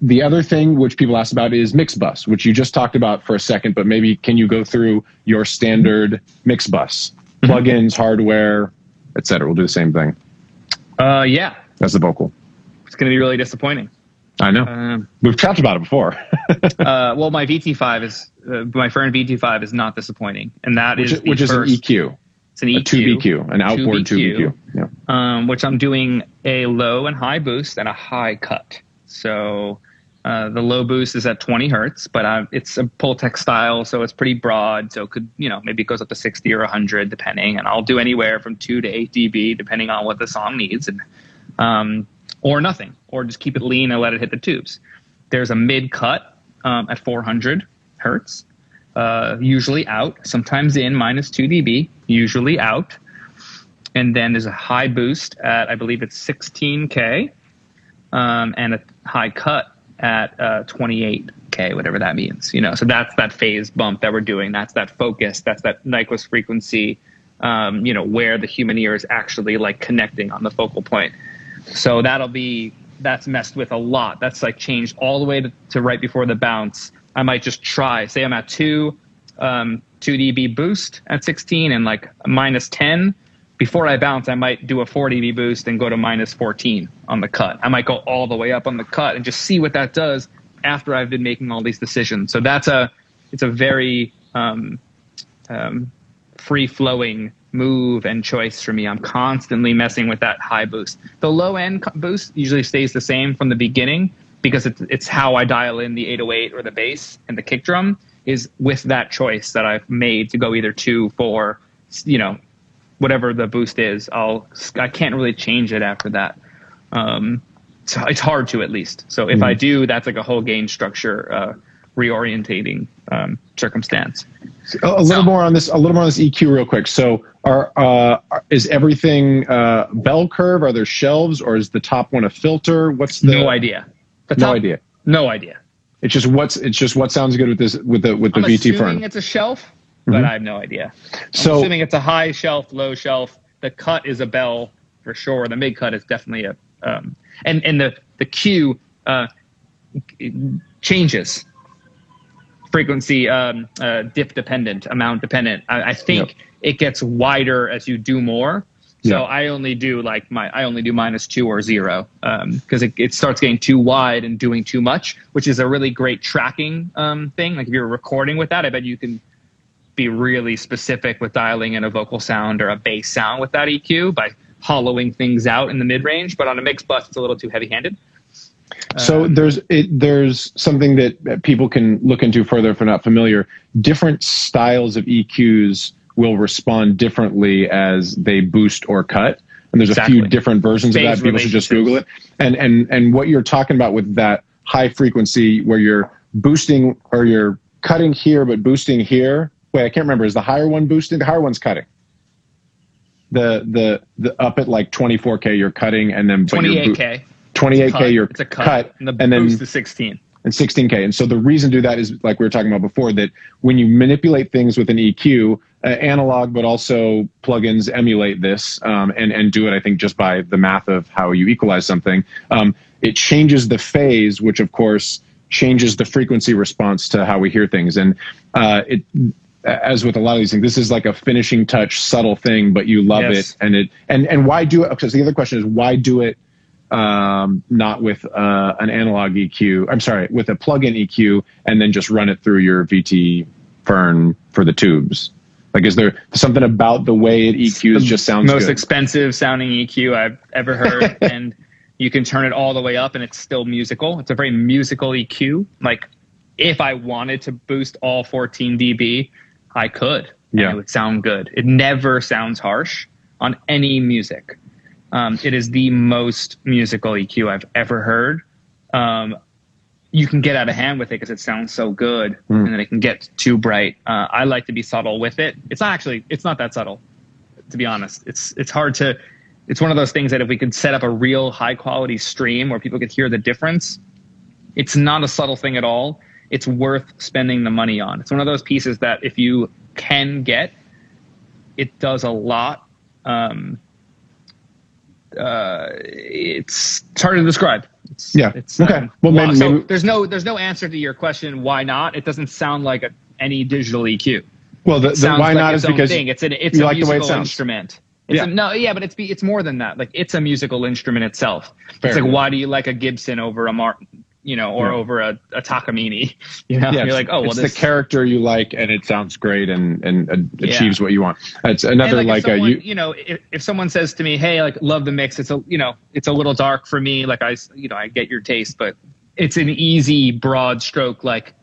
The other thing which people ask about is mix bus, which you just talked about for a second, but maybe can you go through your standard mix bus, plugins, hardware, etc. We'll do the same thing. Yeah. That's the vocal. It's going to be really disappointing. I know. We've talked about it before. Well, my VT5 is my Fern VT5 is not disappointing, and that which is an EQ. It's an EQ, a tube EQ, an outboard tube EQ. Yeah. Which I'm doing a low and high boost and a high cut. So the low boost is at 20 hertz, but it's a Pultec style, so it's pretty broad. So it could, maybe it goes up to 60 or 100 depending, and I'll do anywhere from 2 to 8 dB depending on what the song needs, and or nothing, or just keep it lean and let it hit the tubes. There's a mid cut at 400 hertz, usually out, sometimes in -2 dB, usually out. And then there's a high boost at, I believe it's 16K, and a high cut at 28K, whatever that means. So that's that phase bump that we're doing. That's that focus. That's that Nyquist frequency, where the human ear is actually like connecting on the focal point. So that's messed with a lot. That's like changed all the way to right before the bounce. I might just try, say I'm at 2 dB boost at 16 and like -10. Before I bounce, I might do a 4 dB boost and go to -14 on the cut. I might go all the way up on the cut and just see what that does after I've been making all these decisions. So it's a very free-flowing move and choice for me. I'm constantly messing with that high boost. The low end boost usually stays the same from the beginning because it's how I dial in the 808 or the bass, and the kick drum is with that choice that I've made to go either 2, 4, whatever the boost is. I can't really change it after that. So it's hard to, at least. So if I do, that's like a whole gain structure reorientating circumstance. A little more on this EQ real quick. So is everything bell curve? Are there shelves, or is the top one a filter? What's the No idea. No idea. It's just what sounds good with the VT Fern. I'm assuming it's a shelf, but I have no idea. I'm assuming it's a high shelf, low shelf. The cut is a bell for sure. The mid cut is definitely a and the Q changes. Frequency dip dependent, amount dependent. I think it gets wider as you do more. So I only do -2 or 0 because it starts getting too wide and doing too much, which is a really great tracking thing. Like if you're recording with that, I bet you can be really specific with dialing in a vocal sound or a bass sound with that EQ by hollowing things out in the mid range. But on a mixed bus, it's a little too heavy handed. So there's something that people can look into further if they're not familiar. Different styles of EQs will respond differently as they boost or cut. And there's a few different versions of that. People should just Google it. And what you're talking about with that high frequency where you're boosting or you're cutting here but boosting here. Wait, I can't remember. Is the higher one boosting? The higher one's cutting. The up at like 24K you're cutting, and then 28K. 28K you're it's a cut, and the boost is 16. And 16K. And so the reason to do that is, like we were talking about before, that when you manipulate things with an EQ, analog, but also plugins emulate this and do it, I think, just by the math of how you equalize something. It changes the phase, which, of course, changes the frequency response to how we hear things. And as with a lot of these things, this is like a finishing touch, subtle thing, but you love it. And why do it? Because the other question is, why do it not with an analog EQ, I'm sorry, with a plug-in EQ, and then just run it through your VT Fern for the tubes? Like, is there something about the way it EQs just sounds good? Most expensive sounding EQ I've ever heard, and you can turn it all the way up and it's still musical. It's a very musical EQ. Like, if I wanted to boost all 14 dB, I could, and it would sound good. It never sounds harsh on any music. It is the most musical EQ I've ever heard. You can get out of hand with it because it sounds so good, and then it can get too bright. I like to be subtle with it. It's not that subtle, to be honest. It's hard to. It's one of those things that if we could set up a real high quality stream where people could hear the difference, it's not a subtle thing at all. It's worth spending the money on. It's one of those pieces that if you can get, it does a lot. it's hard to describe. It's, okay. Well, maybe there's no answer to your question. Why not? It doesn't sound like any digital EQ. Well, the why not is because it's a like musical instrument. It's more than that. Like, it's a musical instrument itself. It's like, why do you like a Gibson over a Martin, or over a Takamine? You're like, oh, well, it's the character you like, and it sounds great and achieves what you want. It's another if someone says to me, hey, like, love the mix. It's a little dark for me. Like, I get your taste, but it's an easy broad stroke. Like,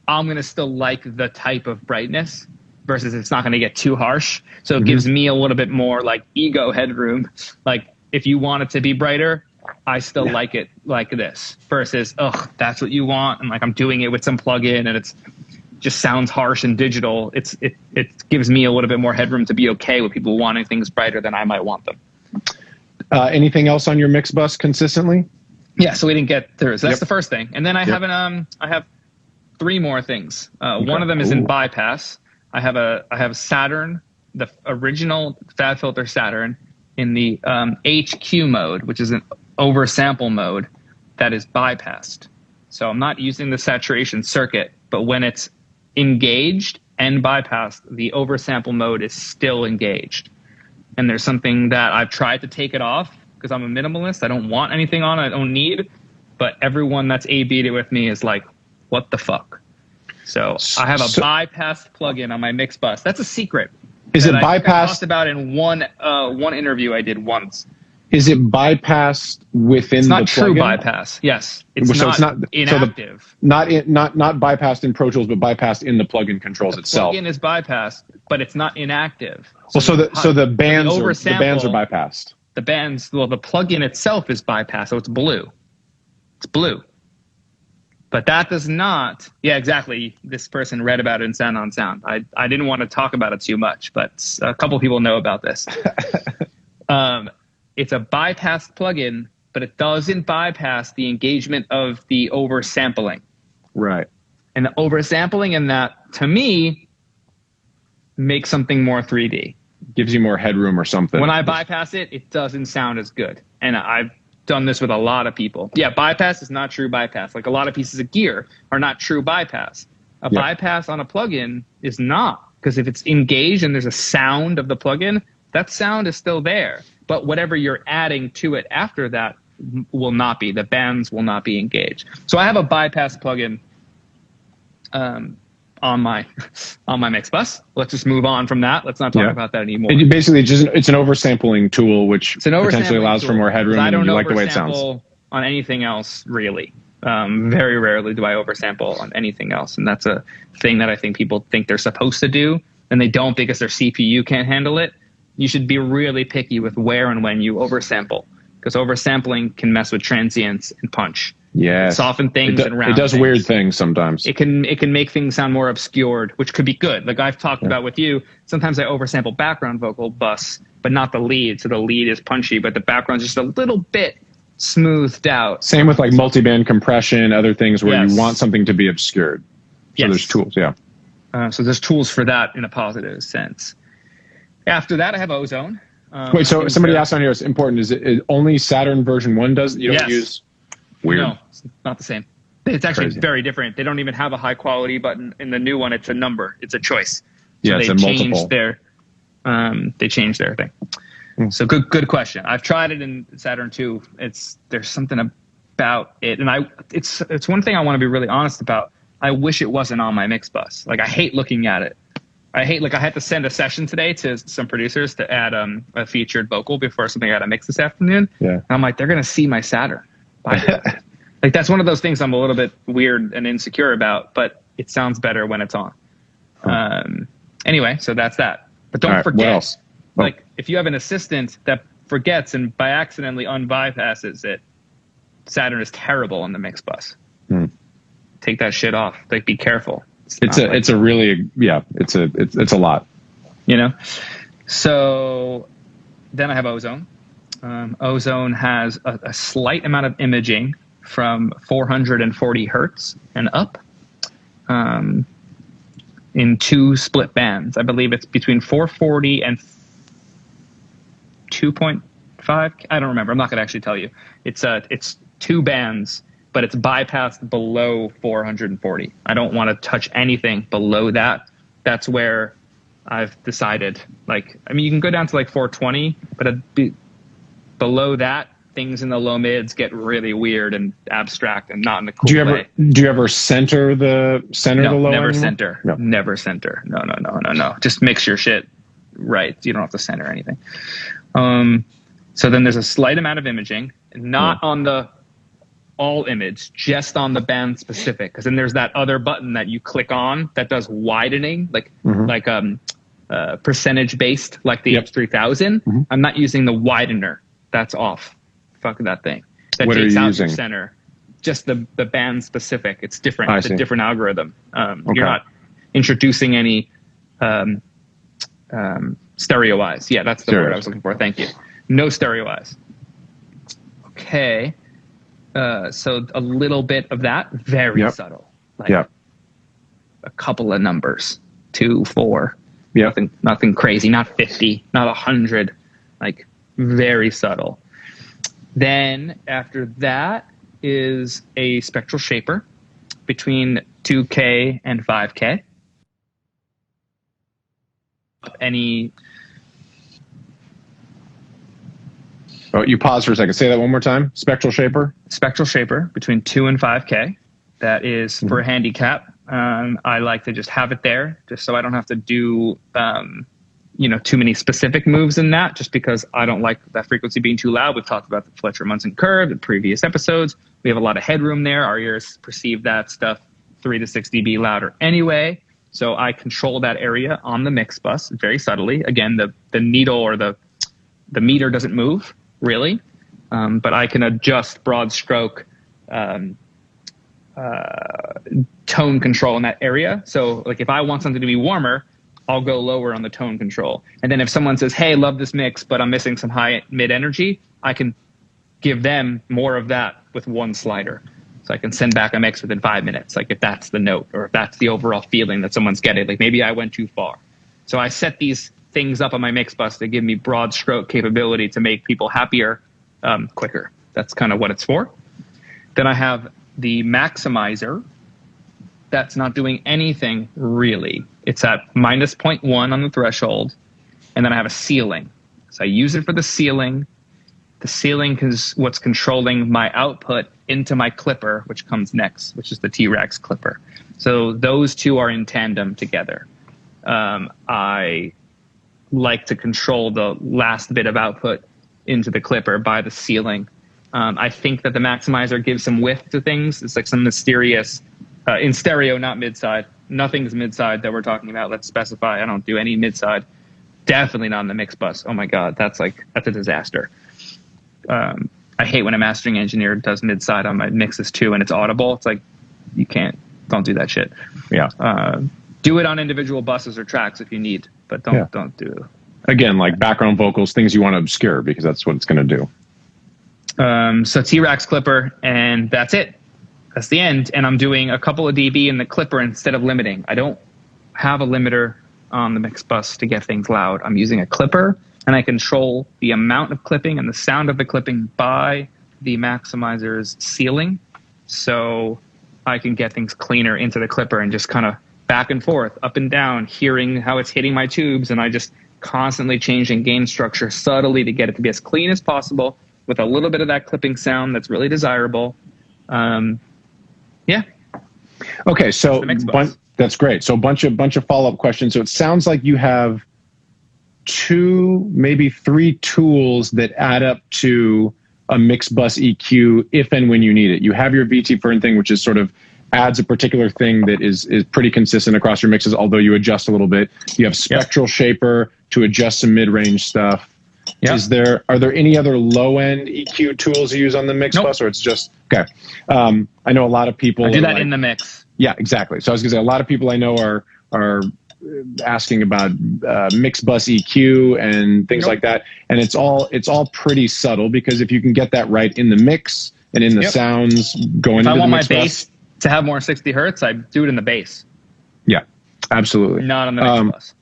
I'm going to still like the type of brightness versus it's not going to get too harsh. So it gives me a little bit more like ego headroom. Like, if you want it to be brighter, I still like it like this versus, that's what you want. And like, I'm doing it with some plugin and it's just sounds harsh and digital. It gives me a little bit more headroom to be okay with people wanting things brighter than I might want them. Anything else on your mix bus consistently? Yeah. So we didn't get through. So that's the first thing. And then I have 3 more things. One of them is in bypass. I have Saturn, the original Fab Filter Saturn, in the HQ mode, which is an oversample mode that is bypassed. So I'm not using the saturation circuit, but when it's engaged and bypassed, the oversample mode is still engaged. And there's something that I've tried to take it off because I'm a minimalist. I don't want anything on it I don't need. But everyone that's A-B'd it with me is like, what the fuck? So I have a bypassed plugin on my mix bus. That's a secret. Is it bypassed? I talked about in one interview I did once. Is it bypassed within the plugin? It's not true bypass. Yes, it's not inactive. Not bypassed in Pro Tools, but bypassed in the plugin controls itself. The plugin is bypassed, but it's not inactive. So the bands are bypassed. The plugin itself is bypassed, so it's blue. It's blue. But that does not, exactly. This person read about it in Sound on Sound. I didn't want to talk about it too much, but a couple people know about this. It's a bypassed plugin, but it doesn't bypass the engagement of the oversampling. Right. And the oversampling in that, to me, makes something more 3D. Gives you more headroom or something. When I bypass it, it doesn't sound as good. And I've done this with a lot of people. Yeah, bypass is not true bypass. Like, a lot of pieces of gear are not true bypass. A bypass on a plugin is not, because if it's engaged and there's a sound of the plugin, that sound is still there. But whatever you're adding to it after that will not be. The bands will not be engaged. So I have a bypass plugin on my mix bus. Let's just move on from that. Let's not talk about that anymore. It's an oversampling tool, which potentially allows for more headroom. I don't like the way it sounds. On anything else, really. Very rarely do I oversample on anything else, and that's a thing that I think people think they're supposed to do, and they don't because their CPU can't handle it. You should be really picky with where and when you oversample, because oversampling can mess with transients and punch. Yeah, soften things and round. It does weird things sometimes. It can make things sound more obscured, which could be good. Like I've talked about with you, sometimes I oversample background vocal bus, but not the lead. So the lead is punchy, but the background's just a little bit smoothed out. Same with like multiband compression, other things where you want something to be obscured. So there's tools, so there's tools for that in a positive sense. After that, I have Ozone. Wait, so somebody asked on here, it's important. Is it only Saturn version 1 does? You don't use... Weird. No, it's not the same. It's actually very different. They don't even have a high quality button in the new one. It's a number. It's a choice. So it's a multiple. They changed their thing. So good question. I've tried it in Saturn 2. There's something about it, and it's one thing I want to be really honest about. I wish it wasn't on my mix bus. Like, I hate looking at it. I had to send a session today to some producers to add a featured vocal before something I got to mix this afternoon. Yeah. And I'm like, they're gonna see my Saturn. Like, that's one of those things I'm a little bit weird and insecure about, but it sounds better when it's on. Anyway, so that's that. But don't forget, like, if you have an assistant that forgets and by accidentally unbypasses it, Saturn is terrible on the mix bus. Take that shit off. Like, be careful. It's a lot. You know? So then I have Ozone. Ozone has a slight amount of imaging from 440 hertz and up in 2 split bands. I believe it's between 440 and 2.5 5? I don't remember. I'm not going to actually tell you. It's 2 bands, but it's bypassed below 440. I don't want to touch anything below that. That's where I've decided, like, I mean, you can go down to like 420, but below that, things in the low mids get really weird and abstract and not in the cool way. Do you ever center the low never anymore? center. No. Never center. No. Just mix your shit right. You don't have to center anything. So then there's a slight amount of imaging, not on the all image, just on the band specific. Because then there's that other button that you click on that does widening, like percentage based, like the H3000. I'm not using the widener. That's off. Fuck that thing. That what takes are you out using? your center. Just the band specific. It's different. It's a different algorithm. You're not introducing any stereo-wise. Yeah, that's the word I was looking for. Thank you. No stereo-wise. Okay. So a little bit of that. Very subtle. Like a couple of numbers. 2, 4. Nothing crazy. Not 50. Not 100. Like very subtle. Then after that is a spectral shaper between 2K and 5K. Oh, you paused for a second. Say that one more time. Spectral shaper? Spectral shaper between 2 and 5K. That is for a handicap. I like to just have it there just so I don't have to do too many specific moves in that, just because I don't like that frequency being too loud. We've talked about the Fletcher-Munson curve in previous episodes. We have a lot of headroom there. Our ears perceive that stuff 3 to 6 dB louder anyway. So I control that area on the mix bus very subtly. Again, the needle or the meter doesn't move really, but I can adjust broad stroke tone control in that area. So like if I want something to be warmer, I'll go lower on the tone control. And then if someone says, hey, love this mix, but I'm missing some high mid energy, I can give them more of that with one slider. So I can send back a mix within 5 minutes, like if that's the note or if that's the overall feeling that someone's getting, like maybe I went too far. So I set these things up on my mix bus to give me broad stroke capability to make people happier quicker. That's kind of what it's for. Then I have the maximizer. That's not doing anything really. It's at minus 0.1 on the threshold. And then I have a ceiling. So I use it for the ceiling. The ceiling is what's controlling my output into my clipper, which comes next, which is the T-Rex clipper. So those two are in tandem together. I like to control the last bit of output into the clipper by the ceiling. I think that the maximizer gives some width to things. It's like some mysterious, in stereo, not mid-side. Nothing's mid-side that we're talking about. Let's specify. I don't do any mid-side. Definitely not on the mix bus. Oh my God, that's a disaster. I hate when a mastering engineer does mid-side on my mixes too, and it's audible. It's like, don't do that shit. Yeah. Do it on individual buses or tracks if you need, but don't do. Again, like background vocals, things you want to obscure because that's what it's going to do. So T-Rex clipper, and that's it. That's the end. And I'm doing a couple of dB in the clipper instead of limiting. I don't have a limiter on the mix bus to get things loud. I'm using a clipper, and I control the amount of clipping and the sound of the clipping by the maximizer's ceiling. So I can get things cleaner into the clipper and just kind of back and forth, up and down, hearing how it's hitting my tubes. And I just constantly changing gain structure subtly to get it to be as clean as possible with a little bit of that clipping sound that's really desirable. Okay, so that's great. So a bunch of follow-up questions. So it sounds like you have 2, maybe 3 tools that add up to a mix bus EQ if and when you need it. You have your VT Fern thing, which is sort of adds a particular thing that is pretty consistent across your mixes, although you adjust a little bit. You have Spectral Shaper to adjust some mid-range stuff. Yep. Are there any other low-end EQ tools you use on the mix bus, or it's just okay? I know a lot of people do that in the mix. Yeah, exactly. So I was going to say a lot of people I know are asking about mix bus EQ and things like that, and it's all pretty subtle because if you can get that right in the mix and in the sounds going into the mix bus. If I want my bass to have more 60 hertz, I do it in the bass. Yeah, absolutely. Not on the mix bus.